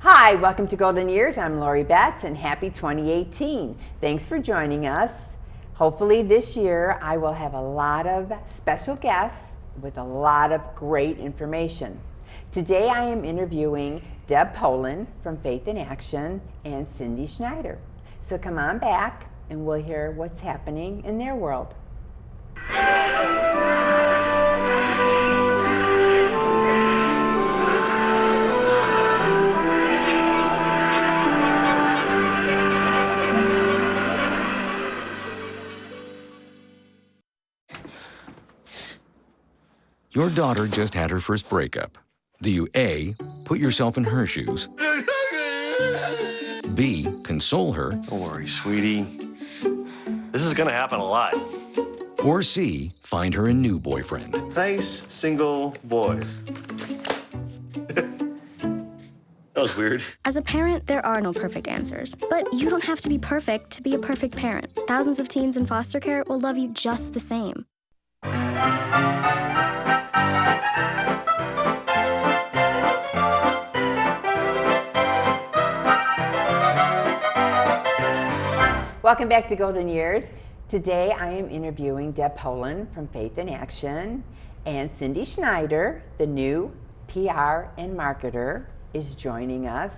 Hi, welcome to Golden Years. I'm Lori Betts and happy 2018. Thanks for joining us. Hopefully this year I will have a lot of special guests with a lot of great information. Today I am interviewing Deb Poland from Faith in Action and Cindie Schneider. So come on back and we'll hear what's happening in their world. Your daughter just had her first breakup. Do you A, put yourself in her shoes, B, console her, Don't worry, sweetie. This is gonna happen a lot. or C, find her a new boyfriend? Nice single boys. That was weird. As a parent, there are no perfect answers, but you don't have to be perfect to be a perfect parent. Thousands of teens in foster care will love you just the same. Welcome back to Golden Years. Today I am interviewing Deb Poland from Faith in Action, and Cindie Schneider, the new PR and marketer, is joining us,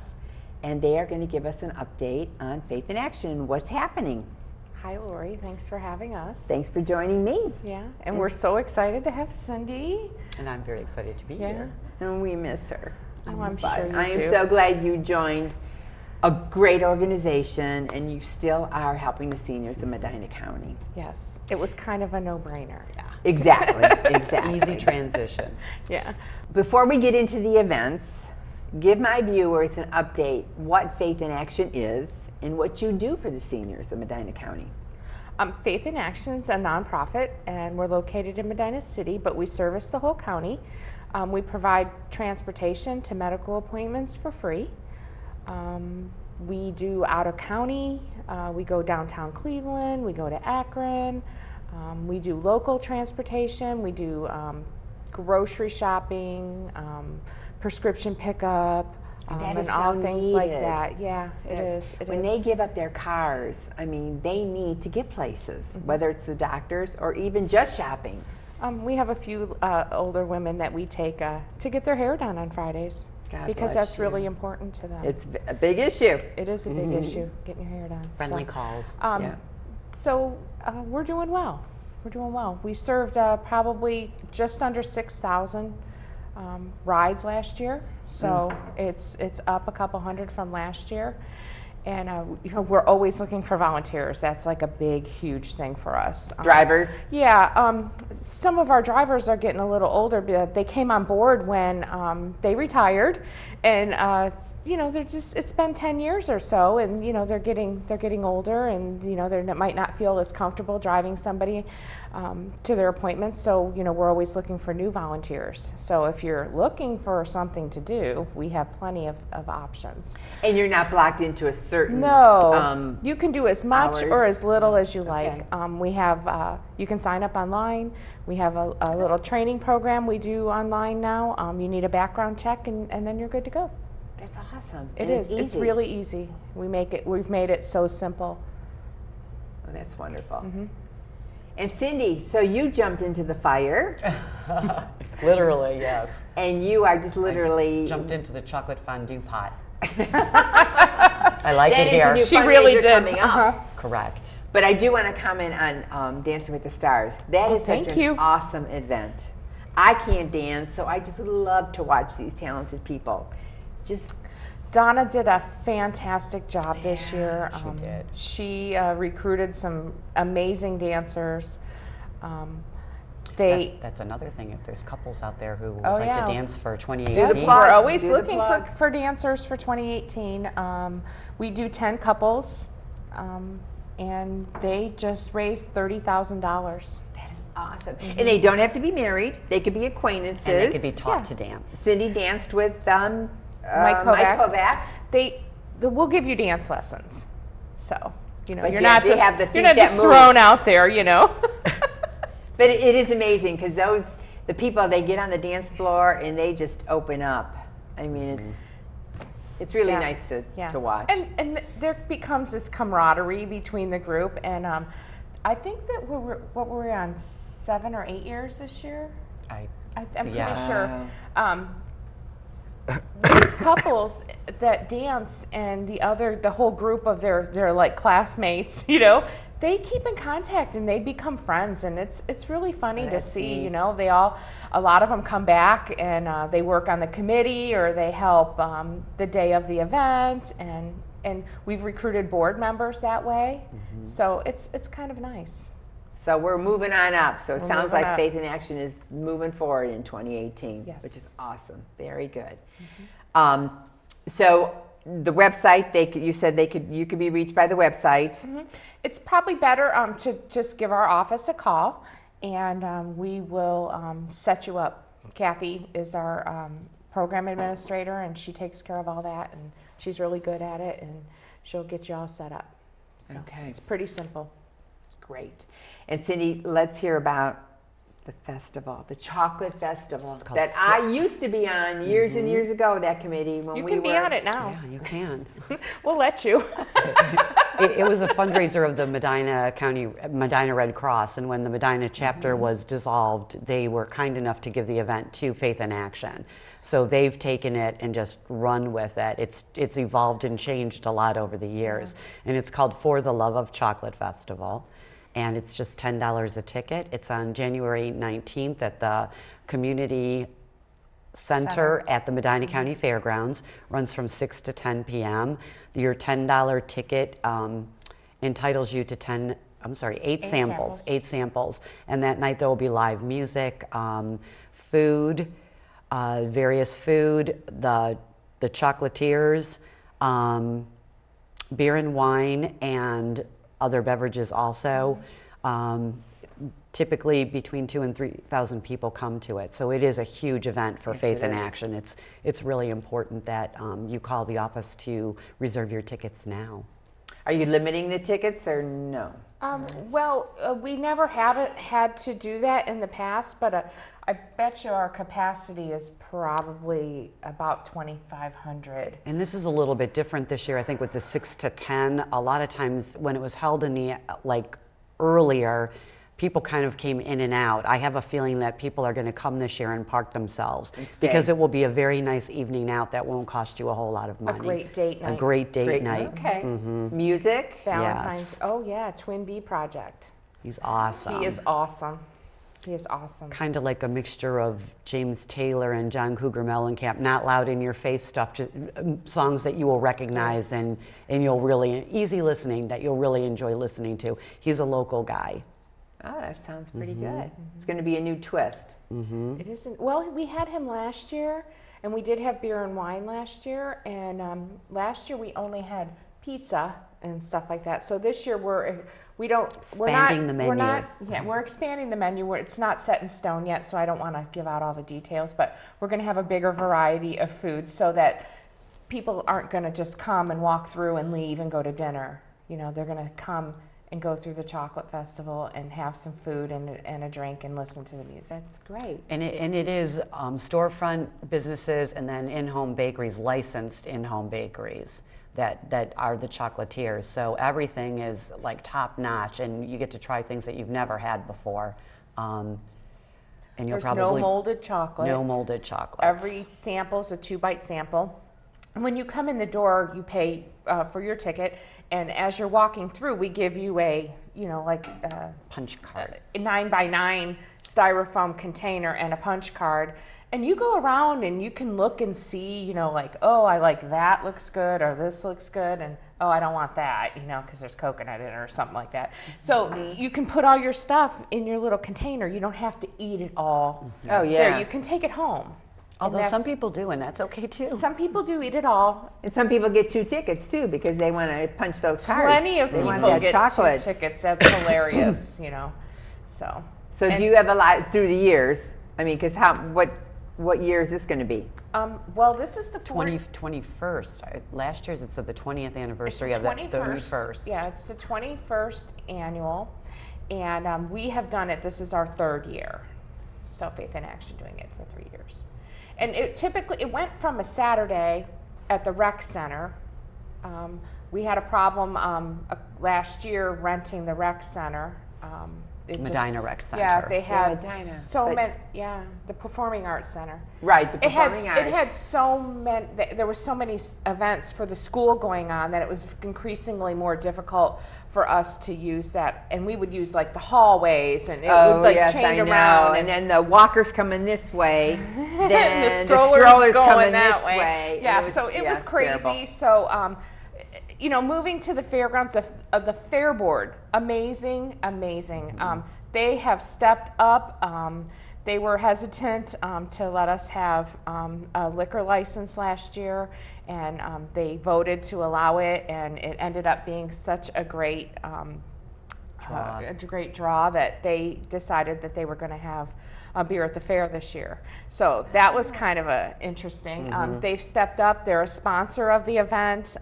and they are going to give us an update on Faith in Action, what's happening. Hi, Lori. Thanks for having us. Thanks for joining me. Yeah, and we're so excited to have Cindie. And I'm very excited to be here. And we miss her. Oh, I'm sure you do. I am so glad you joined a great organization, and you still are helping the seniors in Medina County. Yes, it was kind of a no-brainer. Yeah. Exactly, exactly. Easy transition. Yeah. Before we get into the events, give my viewers an update what Faith in Action is and what you do for the seniors of Medina County. Faith in Action is a nonprofit, and we're located in Medina City, but we service the whole county. We provide transportation to medical appointments for free. We do out of county, we go downtown Cleveland, we go to Akron, we do local transportation, we do grocery shopping, prescription pickup, and all so things like needed. that. Yeah, it is. When they give up their cars, I mean, they need to get places, whether it's the doctors or even just shopping. We have a few older women that we take to get their hair done on Fridays. God because bless that's you. really important to them. It's a big issue. It is a big issue, getting your hair done. Friendly calls. Yeah. So we're doing well. We're doing well. We served probably just under 6,000 rides last year. So it's up a couple hundred from last year. And you know, we're always looking for volunteers. That's like a big, huge thing for us. Drivers? Yeah, some of our drivers are getting a little older. But they came on board when they retired, and you know, it's been 10 years or so, and you know, they're getting older, and you know, they might not feel as comfortable driving somebody to their appointments. So you know, we're always looking for new volunteers. So if you're looking for something to do, we have plenty of options. And you're not blocked into a certain you can do as much hours? or as little as you Okay. like. We have you can sign up online. We have a little training program we do online now. You need a background check, and then you're good to go. That's awesome. It And is. It's easy. really easy. We've made it so simple. Oh, that's wonderful. And Cindie, so you jumped into the fire, Literally, yes. and you are just literally Jumped into the chocolate fondue pot. I like That it is here. a new She fundraiser really did. coming up. Correct. But I do want to comment on Dancing with the Stars. That is thank such you. an awesome event. I can't dance, so I just love to watch these talented people. Just Donna did a fantastic job this year. she did. She recruited some amazing dancers. They That's another thing. If there's couples out there who would Oh, like yeah. to dance for Do the 2018, plug. We're always Do the looking plug. for dancers for 2018. We do 10 couples, and they just raised $30,000. that is awesome. And they don't have to be married. They could be acquaintances. and they could be taught Yeah. to dance. Cindie danced with Mike Mike Kovac. Kovac. We'll give you dance lessons. So, you know, But you're you not have to just, have the you're feet not that just move. thrown out there, you know. But it is amazing because the people, they get on the dance floor and they just open up. I mean, It's really Yeah. nice Yeah. to watch. And there becomes this camaraderie between the group, and I think that what were we on 7 or 8 years this year? I'm pretty Yeah. sure. These couples that dance and the whole group of their like classmates, you know, they keep in contact and they become friends, and it's really funny to That's see. neat. You know, a lot of them come back and they work on the committee or they help the day of the event, and we've recruited board members that way. So it's kind of nice. So we're moving on up. So it We're sounds moving like up. Faith in Action is moving forward in 2018, Yes. which is awesome. Very good. So the website, you said you could be reached by the website. It's probably better to just give our office a call, and we will set you up. Kathy is our program administrator, and she takes care of all that, and she's really good at it, and she'll get you all set up. So Okay. it's pretty simple. Great. And Cindie, let's hear about the festival, the chocolate festival called that I used to be on years and years ago, that committee. When You we can be were- on it now. Yeah, you can. We'll let you. It was a fundraiser of the Medina Red Cross, and when the Medina chapter was dissolved, they were kind enough to give the event to Faith in Action. So they've taken it and just run with it. It's evolved and changed a lot over the years, and it's called For the Love of Chocolate Festival, and it's just $10 a ticket. It's on January 19th at the Community Center at the Medina County Fairgrounds. Runs from 6 to 10 p.m. Your $10 ticket entitles you to 8 samples. 8 samples. And that night there will be live music, food, various food, the chocolatiers, beer and wine, and other beverages also. Typically between 2,000 and 3,000 people come to it. So it is a huge event for Yes, Faith it in is. Action. It's really important that you call the office to reserve your tickets now. Are you limiting the tickets or no? We never had to do that in the past, but I bet you our capacity is probably about 2,500. And this is a little bit different this year, I think, with the 6 to 10. A lot of times when it was held in the, earlier, people kind of came in and out. I have a feeling that people are going to come this year and park themselves And stay. because it will be a very nice evening out that won't cost you a whole lot of money. great date A night. great date Great. night. Okay. Music? Valentine's. Yes. Oh yeah, Twin Bee Project. He's awesome. He is awesome. He is awesome. Kind of like a mixture of James Taylor and John Cougar Mellencamp, not loud in your face stuff, just songs that you will recognize and you'll really, easy listening, that you'll really enjoy listening to. He's a local guy. Oh, that sounds pretty good. It's going to be a new twist. It isn't. Well, we had him last year, and we did have beer and wine last year. And last year we only had pizza and stuff like that. So this year we're not Expanding the menu. we're expanding the menu. It's not set in stone yet, so I don't want to give out all the details. But we're going to have a bigger variety of foods so that people aren't going to just come and walk through and leave and go to dinner. You know, they're going to come and go through the chocolate festival and have some food and a drink and listen to the music. That's great. And it is storefront businesses and then in-home bakeries, licensed in-home bakeries that are the chocolatiers. So everything is like top notch, and you get to try things that you've never had before. And you'll There's probably no molded chocolate. no molded chocolates. Every sample is a 2-bite sample. And when you come in the door, you pay for your ticket, and as you're walking through, we give you a, punch card. a 9x9 styrofoam container and a punch card. And you go around and you can look and see, oh, I like that looks good, or this looks good, and oh, I don't want that, because there's coconut in it or something like that. So you can put all your stuff in your little container. You don't have to eat it all. Oh, yeah. There, you can take it home. And Although some that's- people do, and that's okay too. Some people do eat it all. And some people get 2 tickets too because they want to punch those cards. Plenty of They want people that get chocolate. 2 tickets. That's hilarious, So. So And- do you have a lot through the years? I mean, because what year is this going to be? Well, this is the 21st. Last year's it said the 20th anniversary of the the 31st. Yeah, it's the 21st annual, and we have done it. This is our 3rd year. So Faith in Action doing it for 3 years, and it went from a Saturday at the rec center. We had a problem last year renting the rec center. Medina Rec Center. Yeah, they had Medina, so but- many. Yeah, the Performing Arts Center. Right, the It had performing arts. it had so many. There were so many events for the school going on that it was increasingly more difficult for us to use that. And we would use like the hallways, and it would like yes, chain I know. around, And then the walkers coming this way, then and the the strollers going coming that this way. Yeah, and so it yeah, was crazy. terrible. So, you know, moving to the fairgrounds, the fair board, amazing. They have stepped up. They were hesitant to let us have a liquor license last year, and they voted to allow it, and it ended up being such a great draw that they decided that they were going to have a beer at the fair this year. So that was kind of interesting. They've stepped up. They're a sponsor of the event.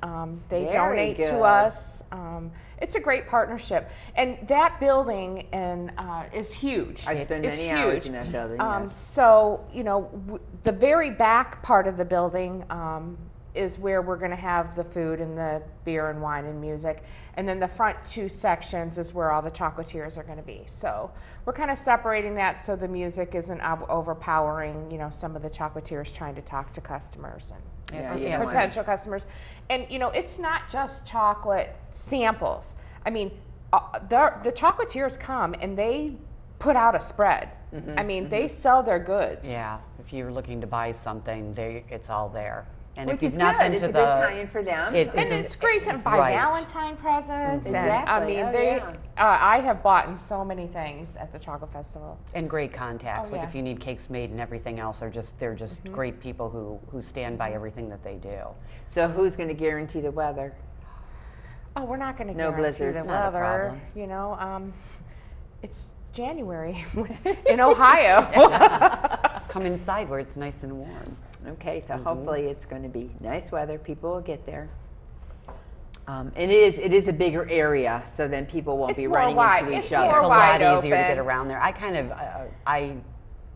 They Very donate good. to us. It's a great partnership. And that building is huge. I spent It's many hours huge. in that building. Yes. So, you know, the very back part of the building is where we're going to have the food and the beer and wine and music. And then the front two sections is where all the chocolatiers are going to be. So we're kind of separating that so the music isn't overpowering, you know, some of the chocolatiers trying to talk to customers and Yeah, you don't want- potential customers. And, you know, it's not just chocolate samples. I mean, the chocolatiers come and they put out a spread. I mean, they sell their goods. Yeah, if you're looking to buy something, it's all there. And Which if you've is not good. been It's to a the, good tie-in for them. And it's great to buy Right. Valentine presents. And I Exactly. mean, Oh, they. yeah. I have bought in so many things at the Chocolate Festival. and great contacts. Oh, Like yeah. if you need cakes made and everything else, they're just great people who stand by everything that they do. So who's going to guarantee the weather? Oh, we're not going to No guarantee the blizzards. Not a weather. problem. You know, it's January in Ohio. Come inside where it's nice and warm. Okay, so hopefully it's going to be nice weather. People will get there. And it is a bigger area, so then people won't It's be more running wide. into each It's other. more It's a wide lot easier to open. get around there. I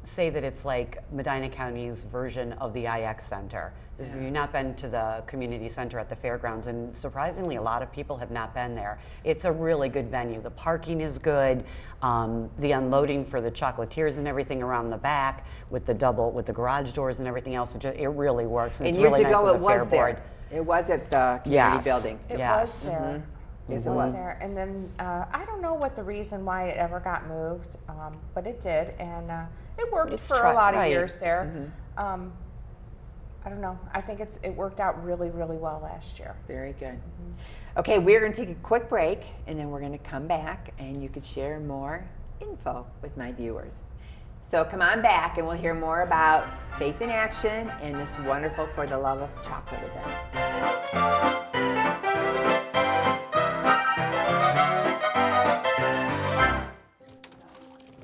say that it's like Medina County's version of the IX Center. If you've not been to the community center at the fairgrounds, and surprisingly a lot of people have not been there, it's a really good venue. The parking is good, the unloading for the chocolatiers and everything around the back with the garage doors and everything else, it really works. And And it's years really nice ago of it the was fair board. there. It was at the community Yes. building. It Yes. was there. Yes, It it was was. there. And then I don't know what the reason why it ever got moved, but it did, and it worked It's for a lot of right. years there. I don't know. I think it worked out really, really well last year. Very good. Okay, we're going to take a quick break, and then we're going to come back, and you could share more info with my viewers. So come on back, and we'll hear more about Faith in Action and this wonderful For the Love of Chocolate event.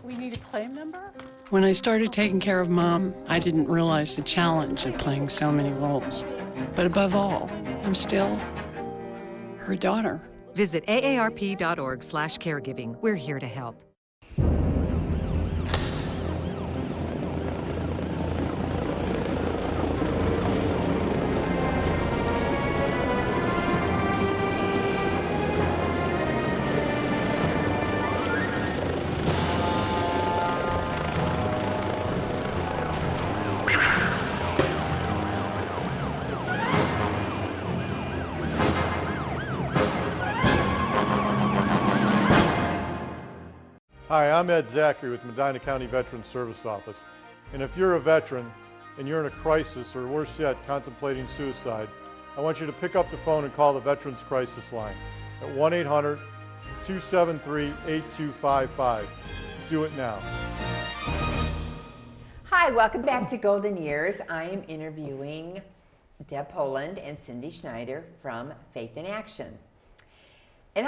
We need a claim number? When I started taking care of Mom, I didn't realize the challenge of playing so many roles. But above all, I'm still her daughter. Visit aarp.org/caregiving. We're here to help. Hi, I'm Ed Zachary with Medina County Veterans Service Office. And if you're a veteran and you're in a crisis, or worse yet, contemplating suicide, I want you to pick up the phone and call the Veterans Crisis Line at 1-800-273-8255. Do it now. Hi, welcome back to Golden Years. I am interviewing Deb Poland and Cindie Schneider from Faith in Action. And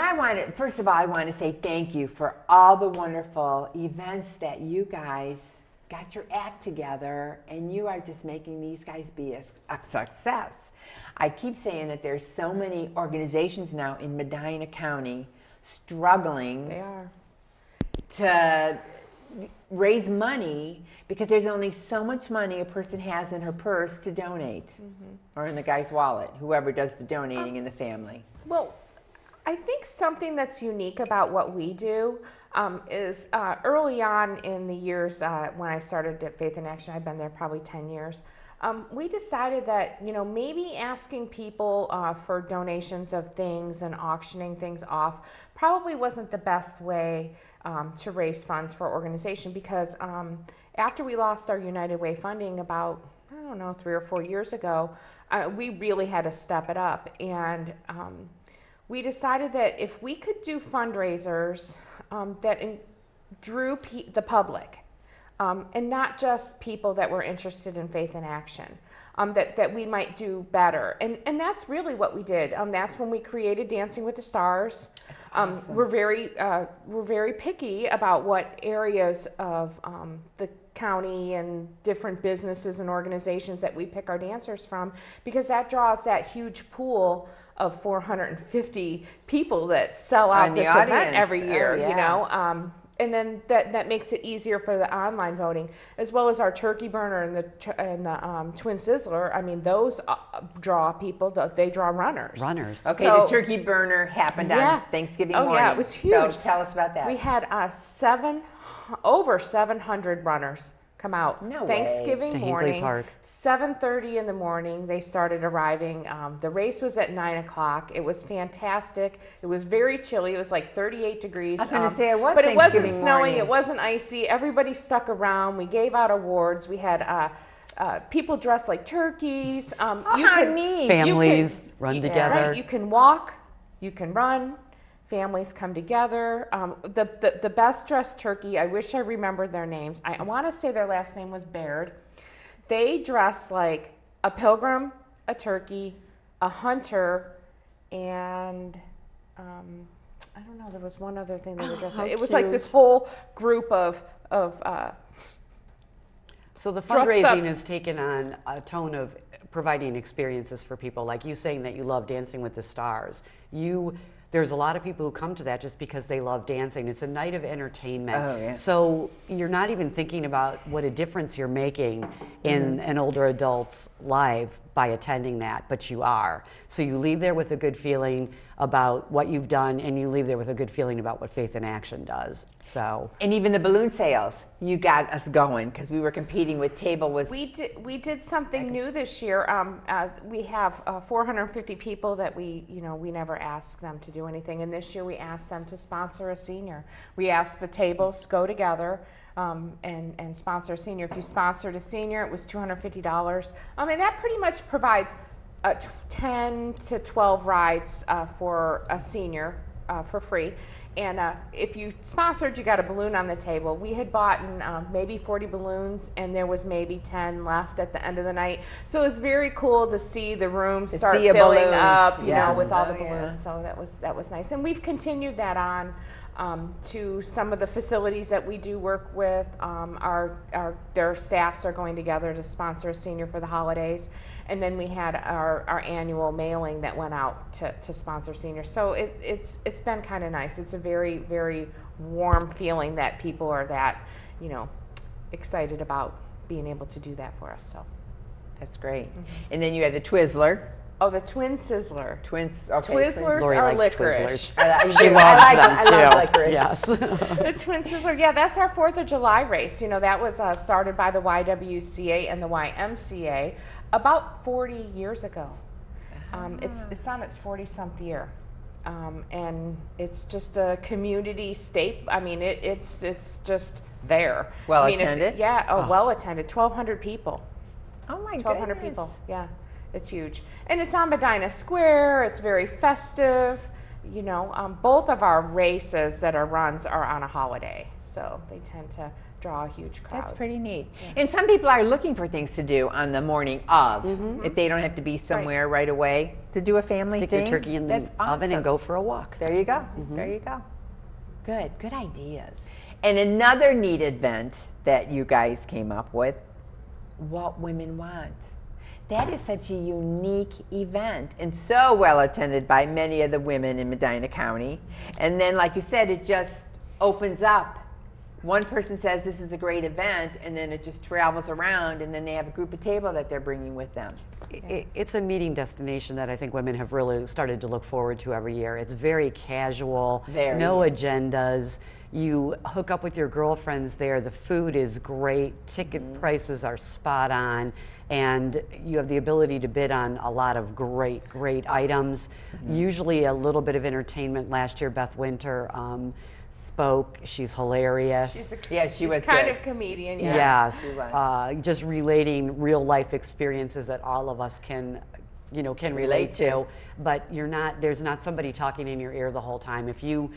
first of all, I want to say thank you for all the wonderful events that you guys got your act together, and you are just making these guys be a success. I keep saying that there's so many organizations now in Medina County struggling They are. to raise money because there's only so much money a person has in her purse to donate, or in the guy's wallet, whoever does the donating in the family. Well, I think something that's unique about what we do is early on in the years when I started at Faith in Action, I've been there probably 10 years, we decided that, you know, maybe asking people for donations of things and auctioning things off probably wasn't the best way to raise funds for our organization, because after we lost our United Way funding about, I don't know, 3 or 4 years ago, we really had to step it up. And we decided that if we could do fundraisers that drew the public, and not just people that were interested in Faith in Action, that we might do better. And that's really what we did. That's when we created Dancing with the Stars. Awesome. We're very picky about what areas of the county and different businesses and organizations that we pick our dancers from, because that draws that huge pool of 450 people that sell out this event every year, you know. And then that makes it easier for the online voting, as well as our turkey burner and the Twin Sizzler. I mean, those draw people. They draw runners. Okay, so, the turkey burner happened on Thanksgiving morning. Oh yeah, it was huge. So tell us about that. We had over 700 runners come out. No Thanksgiving way. To Hinkley morning, Park. 7:30 in the morning. They started arriving. The race was at 9 o'clock. It was fantastic. It was very chilly. It was like 38 degrees. I was going to say, it was but it wasn't Thanksgiving snowing. morning. It wasn't icy. Everybody stuck around. We gave out awards. We had people dressed like turkeys. Neat. Families run together. Right. You can walk. You can run. Families come together. The best dressed turkey, I wish I remembered their names. I want to say their last name was Baird. They dressed like a pilgrim, a turkey, a hunter, and I don't know, there was one other thing they were dressed like. It was like this whole group of So the dressed fundraising up. has taken on a tone of providing experiences for people, like you saying that you love Dancing with the Stars. There's a lot of people who come to that just because they love dancing. It's a night of entertainment. Oh, yeah. So you're not even thinking about what a difference you're making in an older adult's life by attending that, but you are. So you leave there with a good feeling about what you've done, and you leave there with a good feeling about what Faith in Action does. So. And even the balloon sales, you got us going, because we were competing with Table with... We did something new this year. We have 450 people that we never ask them to do anything, and this year we asked them to sponsor a senior. We asked the tables go together and sponsor a senior. If you sponsored a senior, it was $250. And that pretty much provides 10 to 12 rides for a senior for free. And if you sponsored, you got a balloon on the table. We had bought maybe 40 balloons, and there was maybe 10 left at the end of the night. So it was very cool to see the room start filling up, you know, with all the balloons. So that was nice. And we've continued that on to some of the facilities that we do work with. Their staffs are going together to sponsor a senior for the holidays. And then we had our annual mailing that went out to sponsor seniors. So it's been kind of nice. It's a very, very warm feeling that people are that, excited about being able to do that for us. So That's great. And then you have the Twizzler. Oh, the Twin Sizzler. Twins. Okay, Twizzlers Lori are likes licorice. Twizzlers. She loves them I too. love licorice. Yes. The Twin Sizzler, yeah, that's our 4th of July race. That was started by the YWCA and the YMCA about 40 years ago. It's on its 40-something year. And it's just a community staple. I mean, it's just there. Well I mean, attended? well attended. 1,200 people. Oh my 1,200 goodness. people, yeah. It's huge. And it's on Medina Square. It's very festive. Both of our races that are runs are on a holiday, so they tend to draw a huge crowd. That's pretty neat. Yeah. And some people are looking for things to do on the morning of, if they don't have to be somewhere right away to do a family Stick thing. your turkey in the That's oven and awesome. go for a walk. There you go. There you go. Good ideas. And another neat event that you guys came up with, What Women Want. That is such a unique event and so well attended by many of the women in Medina County. And then, like you said, it just opens up one person says this is a great event, and then it just travels around, and then they have a group of table that they're bringing with them. It's a meeting destination that I think women have really started to look forward to every year. It's very casual, no agendas. You hook up with your girlfriends there. The food is great. Ticket prices are spot on. And you have the ability to bid on a lot of great items. Usually a little bit of entertainment. Last year, Beth Winter spoke. She's hilarious. She was kind good. of comedian. Yes, she was. just relating real life experiences that all of us can relate to. But there's not somebody talking in your ear the whole time. If you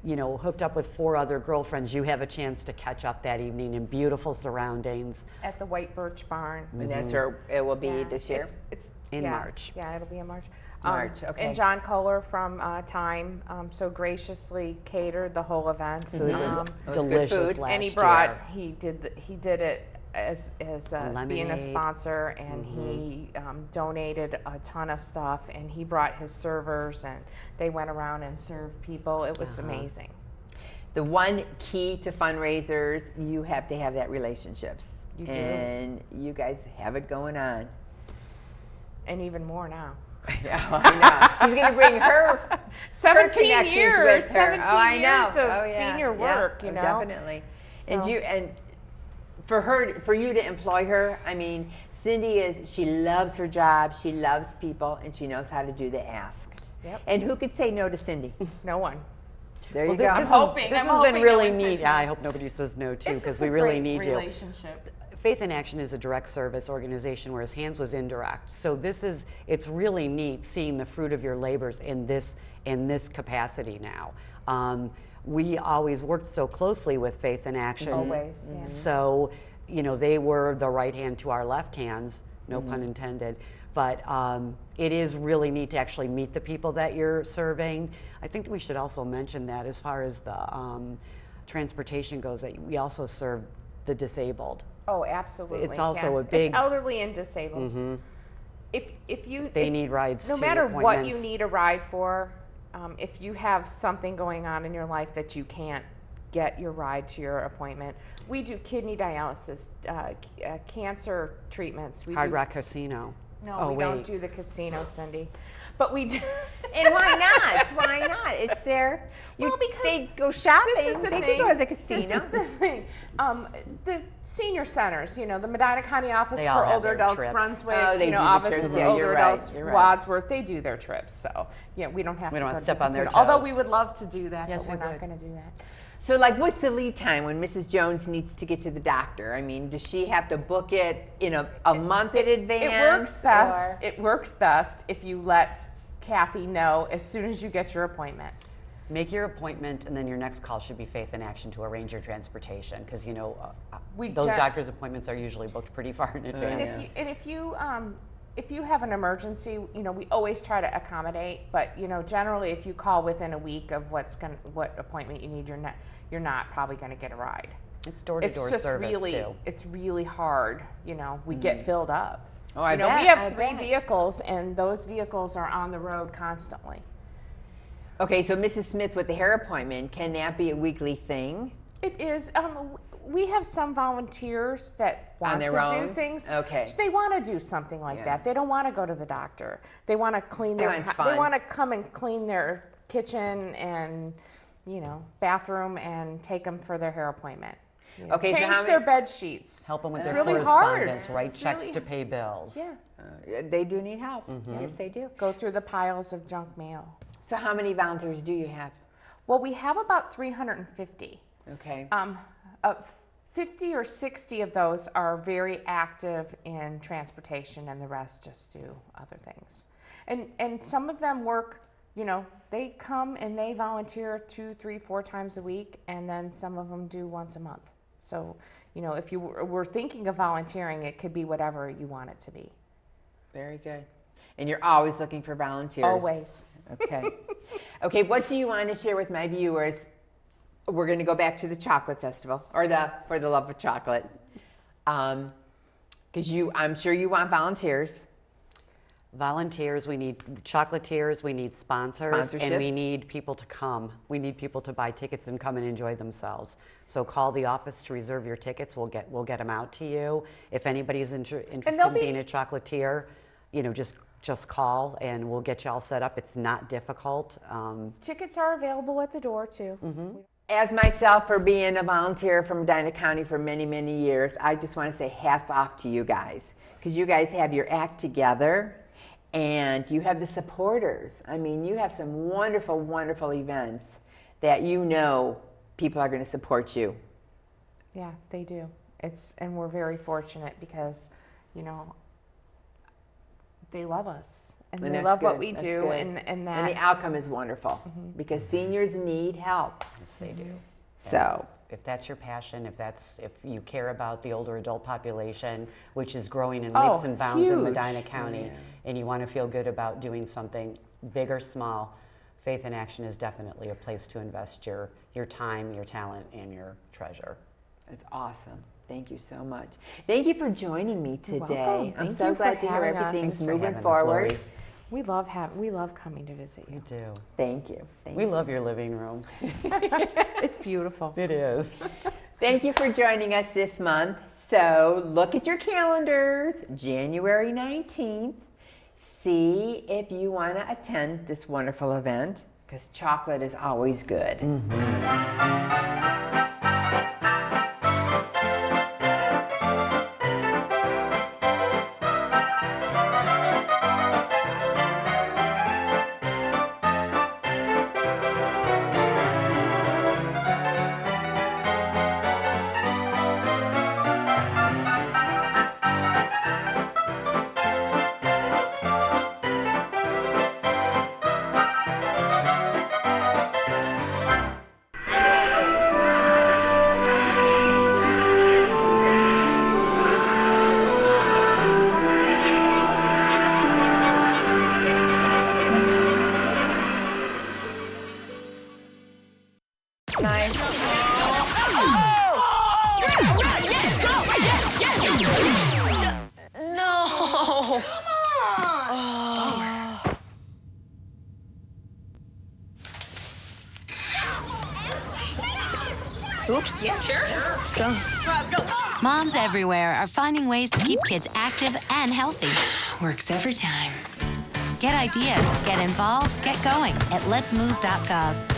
hooked up with 4 other girlfriends, you have a chance to catch up that evening in beautiful surroundings. At the White Birch Barn. And that's where it will be this year? It's in March. Yeah, it'll be in March. March, okay. And John Kohler from Time so graciously catered the whole event. So it was good delicious food. last And he did it as being a sponsor, and he donated a ton of stuff, and he brought his servers, and they went around and served people. It was amazing. The one key to fundraisers, you have to have that relationships. You do. And you guys have it going on. And even more now. Yeah, I know. She's going to bring her 17 connections years, with her. 17 years of yeah, senior work, you know. Definitely. So. And for you to employ her, I mean, Cindie she loves her job, she loves people, and she knows how to do the ask. Yep. And who could say no to Cindie? No one. There you go. This hoping has no been really one says neat. no. I hope nobody says no too, It's because just we a really great need you. relationship. Faith in Action is a direct service organization, whereas Hands was indirect. So it's really neat seeing the fruit of your labors in this capacity now. We always worked so closely with Faith in Action. Always, yeah. So, they were the right hand to our left hands, no pun intended. But it is really neat to actually meet the people that you're serving. I think we should also mention that as far as the transportation goes, that we also serve the disabled. Oh, absolutely. It's also a big. It's elderly and disabled. They need rides. No to matter what you appointments. need a ride for, if you have something going on in your life that you can't get your ride to your appointment, we do kidney dialysis, cancer treatments. We Hard do, Rock Casino. No, we don't do the casino, Cindie. But we do. And why not? Why not? It's there. Well, because they go shopping. This is the they thing. can go to the casino. This is the thing. The senior centers, the Medina County Office They all for have Older their Adults, trips. Brunswick, Oh, they do the Office trips. for Yeah, Older you're right. Adults, You're right. Wadsworth, they do their trips. So, we don't have We to don't go have to to step the on their casino. Although toes. we would love to do that, Yes, but we're we not would. going to do that. So, what's the lead time when Mrs. Jones needs to get to the doctor? I mean, does she have to book it in a month in advance? It works best. or- It works best if you let Kathy know as soon as you get your appointment. Make your appointment, and then your next call should be Faith in Action to arrange your transportation, because those doctor's appointments are usually booked pretty far in advance. And if you have an emergency, we always try to accommodate. But generally, if you call within a week of what appointment you need, you're not probably going to get a ride. It's door-to-door service too. It's really hard. We get filled up. Oh, I bet. We have I 3 bet. vehicles, and those vehicles are on the road constantly. Okay, so Mrs. Smith with the hair appointment, can that be a weekly thing? It is. We have some volunteers that want their to own? do things. Okay. They want to do something like that. They don't want to go to the doctor. They want to clean They their. want They fun. want to come and clean their kitchen and bathroom and take them for their hair appointment. Okay, so change how their many- bed sheets. Help them with It's their really hard. correspondence, write It's checks really- to pay bills. Yeah. They do need help. Yes, they do. Go through the piles of junk mail. So, how many volunteers do you have? Well, we have about 350. Okay. 50 or 60 of those are very active in transportation, and the rest just do other things. And some of them work, they come and they volunteer 2, 3, 4 times a week, and then some of them do once a month. So, if you were thinking of volunteering, it could be whatever you want it to be. Very good. And you're always looking for volunteers. Always. Okay. Okay, what do you want to share with my viewers? We're going to go back to the chocolate festival, or For the Love of Chocolate. Because I'm sure you want volunteers. Volunteers, we need chocolatiers, we need sponsors, and we Sponsorships. need people to come. We need people to buy tickets and come and enjoy themselves. So call the office to reserve your tickets. We'll get them out to you. If anybody's interested in being a chocolatier, you know, just call and we'll get you all set up. It's not difficult. Tickets are available at the door too. As myself, for being a volunteer from Medina County for many, many years, I just want to say hats off to you guys, because you guys have your act together and you have the supporters. I mean, you have some wonderful, wonderful events that you know people are going to support you. Yeah, they do. And we're very fortunate because, you know, they love us and they that's love what good. we That's do, good. and that. And the outcome is wonderful because seniors need help. Yes, they do. So, If that's your passion, if you care about the older adult population, which is growing in Oh, leaps and bounds in huge. Medina County, and you want to feel good about doing something big or small, Faith in Action is definitely a place to invest your time, your talent, and your treasure. it's awesome. Thank you so much. Thank you for joining me You're today. welcome. I'm Thank so you for glad to hear having us. everything's Thanks for moving having us, forward. Lori. We love coming to visit you. You do. Thank you. Thank We you. love your living room. It's beautiful. It is. Thank you for joining us this month. So look at your calendars, January 19th. See if you want to attend this wonderful event, because chocolate is always good. Nice. No. Oops. Yeah, sure. Let's go. Moms everywhere are finding ways to keep kids active and healthy. Works every time. Get ideas, get involved, get going at letsmove.gov.